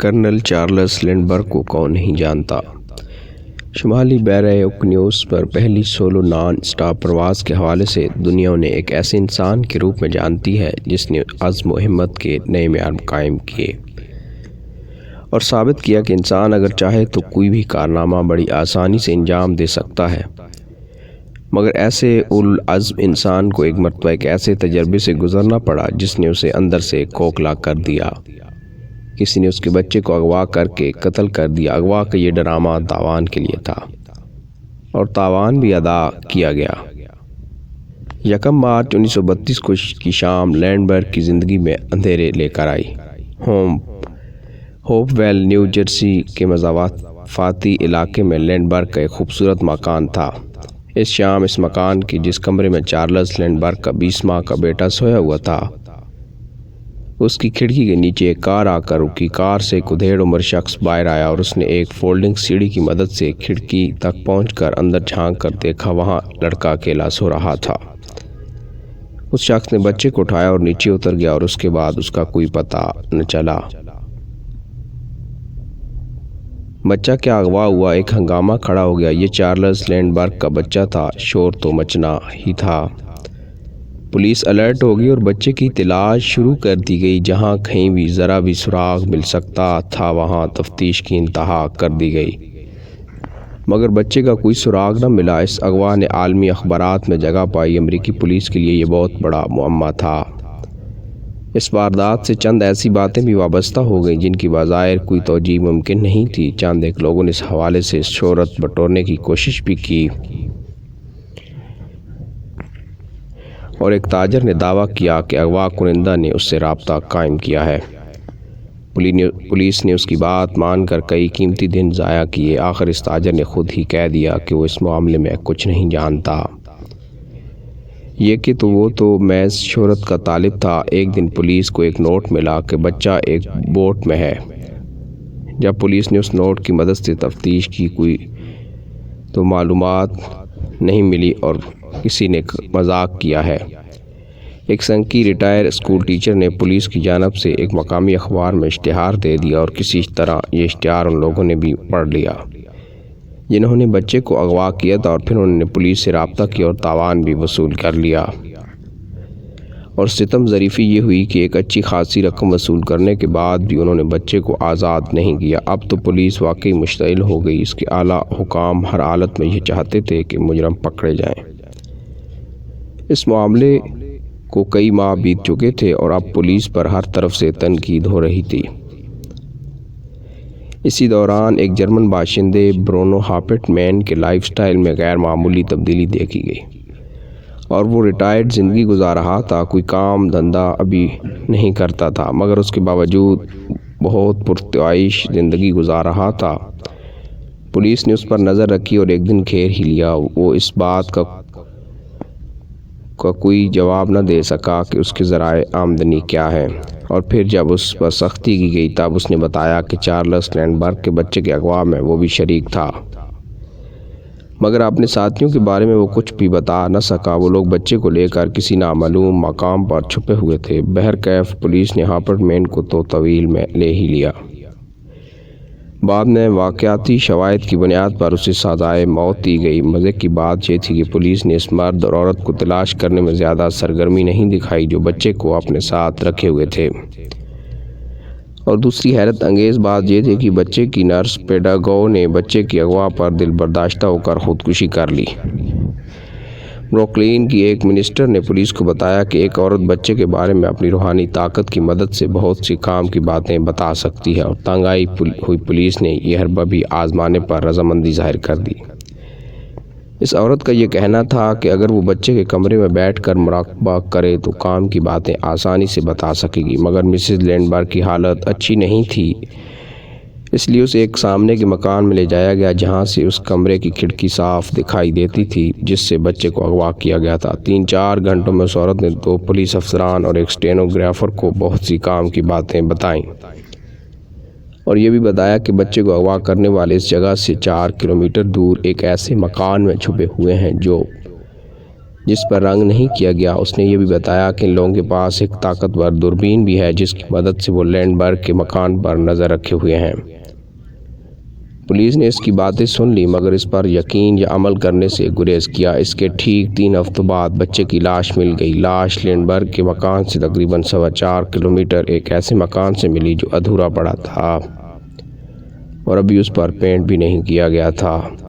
Colonel Charles لینڈبرگ کو کون نہیں جانتا؟ شمالی بحر اوقیانوس پر پہلی سولو نان اسٹاپ پرواز کے حوالے سے دنیا انہیں ایک ایسے انسان کے روپ میں جانتی ہے جس نے عزم و ہمت کے نئے معیار قائم کیے اور ثابت کیا کہ انسان اگر چاہے تو کوئی بھی کارنامہ بڑی آسانی سے انجام دے سکتا ہے۔ مگر ایسے العزم انسان کو ایک مرتبہ ایک ایسے تجربے سے گزرنا پڑا جس نے اسے اندر سے کھوکھلا کر دیا۔ کسی نے اس کے بچے کو اغوا کر کے قتل کر دیا۔ اغوا کا یہ ڈرامہ تاوان کے لیے تھا اور تاوان بھی ادا کیا گیا۔ 1 مارچ 1932 کی شام لینڈبرگ کی زندگی میں اندھیرے لے کر آئی۔ ہوپ ویل نیو جرسی کے مضافاتی علاقے میں لینڈبرگ کا ایک خوبصورت مکان تھا۔ اس شام اس مکان کے جس کمرے میں چارلس لینڈبرگ کا 20 ماہ کا بیٹا سویا ہوا تھا، اس کی کھڑکی کے نیچے ایک کار آ کر رکی۔ کار سے ایک ادھیڑ عمر شخص باہر آیا اور اس نے ایک فولڈنگ سیڑھی کی مدد سے کھڑکی تک پہنچ کر اندر جھانک کر دیکھا، وہاں لڑکا اکیلا سو رہا تھا۔ اس شخص نے بچے کو اٹھایا اور نیچے اتر گیا اور اس کے بعد اس کا کوئی پتہ نہ چلا۔ بچہ کیا اغوا ہوا؟ ایک ہنگامہ کھڑا ہو گیا۔ یہ چارلس لینڈبرگ کا بچہ تھا۔ شور تو مچنا ہی تھا۔ پولیس الرٹ ہو گئی اور بچے کی تلاش شروع کر دی گئی۔ جہاں کہیں بھی ذرا بھی سراغ مل سکتا تھا وہاں تفتیش کی انتہا کر دی گئی، مگر بچے کا کوئی سراغ نہ ملا۔ اس اغوا نے عالمی اخبارات میں جگہ پائی۔ امریکی پولیس کے لیے یہ بہت بڑا معمہ تھا۔ اس واردات سے چند ایسی باتیں بھی وابستہ ہو گئیں جن کی بظاہر کوئی توجیہ ممکن نہیں تھی۔ چند ایک لوگوں نے اس حوالے سے شہرت بٹورنے کی کوشش بھی کی اور ایک تاجر نے دعویٰ کیا کہ اغوا کنندہ نے اس سے رابطہ قائم کیا ہے۔ پولیس نے اس کی بات مان کر کئی قیمتی دن ضائع کیے۔ آخر اس تاجر نے خود ہی کہہ دیا کہ وہ اس معاملے میں کچھ نہیں جانتا، یہ کہ وہ تو محض شہرت کا طالب تھا۔ ایک دن پولیس کو ایک نوٹ ملا کہ بچہ ایک بوٹ میں ہے۔ جب پولیس نے اس نوٹ کی مدد سے تفتیش کی کوئی تو معلومات نہیں ملی اور کسی نے مذاق کیا ہے۔ ایک سنکی ریٹائر اسکول ٹیچر نے پولیس کی جانب سے ایک مقامی اخبار میں اشتہار دے دیا اور کسی طرح یہ اشتہار ان لوگوں نے بھی پڑھ لیا جنہوں نے بچے کو اغوا کیا تھا، اور پھر انہوں نے پولیس سے رابطہ کیا اور تاوان بھی وصول کر لیا۔ اور ستم ظریفی یہ ہوئی کہ ایک اچھی خاصی رقم وصول کرنے کے بعد بھی انہوں نے بچے کو آزاد نہیں کیا۔ اب تو پولیس واقعی مشتعل ہو گئی۔ اس کے اعلیٰ حکام ہر حالت میں یہ چاہتے تھے کہ مجرم پکڑے جائیں۔ اس معاملے کو کئی ماہ بیت چکے تھے اور اب پولیس پر ہر طرف سے تنقید ہو رہی تھی۔ اسی دوران ایک جرمن باشندے برونو ہاپٹ مین کے لائف سٹائل میں غیر معمولی تبدیلی دیکھی گئی اور وہ ریٹائرڈ زندگی گزار رہا تھا۔ کوئی کام دھندا ابھی نہیں کرتا تھا، مگر اس کے باوجود بہت پرتعیش زندگی گزار رہا تھا۔ پولیس نے اس پر نظر رکھی اور ایک دن گھیر ہی لیا۔ وہ اس بات کا کوئی جواب نہ دے سکا کہ اس کے ذرائع آمدنی کیا ہیں، اور پھر جب اس پر سختی کی گئی تب اس نے بتایا کہ چارلس لینڈبرگ کے بچے کے اغوا میں وہ بھی شریک تھا، مگر اپنے ساتھیوں کے بارے میں وہ کچھ بھی بتا نہ سکا۔ وہ لوگ بچے کو لے کر کسی نامعلوم مقام پر چھپے ہوئے تھے۔ بہرکیف پولیس نے ہاپٹ مین کو تو طویل میں لے ہی لیا۔ بعد میں واقعاتی شواہد کی بنیاد پر اسے سزائے موت دی گئی۔ مزے کی بات یہ تھی کہ پولیس نے اس مرد اور عورت کو تلاش کرنے میں زیادہ سرگرمی نہیں دکھائی جو بچے کو اپنے ساتھ رکھے ہوئے تھے، اور دوسری حیرت انگیز بات یہ تھی کہ بچے کی نرس پیڈاگو نے بچے کی اغوا پر دل برداشتہ ہو کر خودکشی کر لی۔ بروکلین کی ایک منسٹر نے پولیس کو بتایا کہ ایک عورت بچے کے بارے میں اپنی روحانی طاقت کی مدد سے بہت سی کام کی باتیں بتا سکتی ہے، اور تنگ آئی ہوئی پولیس نے یہ حربہ بھی آزمانے پر رضامندی ظاہر کر دی۔ اس عورت کا یہ کہنا تھا کہ اگر وہ بچے کے کمرے میں بیٹھ کر مراقبہ کرے تو کام کی باتیں آسانی سے بتا سکے گی، مگر مسز لینڈبرگ کی حالت اچھی نہیں تھی، اس لیے اسے ایک سامنے کے مکان میں لے جایا گیا جہاں سے اس کمرے کی کھڑکی صاف دکھائی دیتی تھی جس سے بچے کو اغوا کیا گیا تھا۔ 3-4 گھنٹوں میں اس عورت نے 2 پولیس افسران اور ایک اسٹینوگرافر کو بہت سی کام کی باتیں بتائیں، اور یہ بھی بتایا کہ بچے کو اغوا کرنے والے اس جگہ سے 4 کلومیٹر دور ایک ایسے مکان میں چھپے ہوئے ہیں جو جس پر رنگ نہیں کیا گیا۔ اس نے یہ بھی بتایا کہ ان لوگوں کے پاس ایک طاقتور دوربین بھی ہے جس کی مدد سے وہ لینڈبرگ کے مکان پر نظر رکھے ہوئے ہیں۔ پولیس نے اس کی باتیں سن لی مگر اس پر یقین یا عمل کرنے سے گریز کیا۔ اس کے ٹھیک 3 ہفتوں بعد بچے کی لاش مل گئی۔ لاش لینڈبرگ کے مکان سے تقریباً 4.25 کلومیٹر ایک ایسے مکان سے ملی جو ادھورا پڑا تھا اور ابھی اس پر پینٹ بھی نہیں کیا گیا تھا۔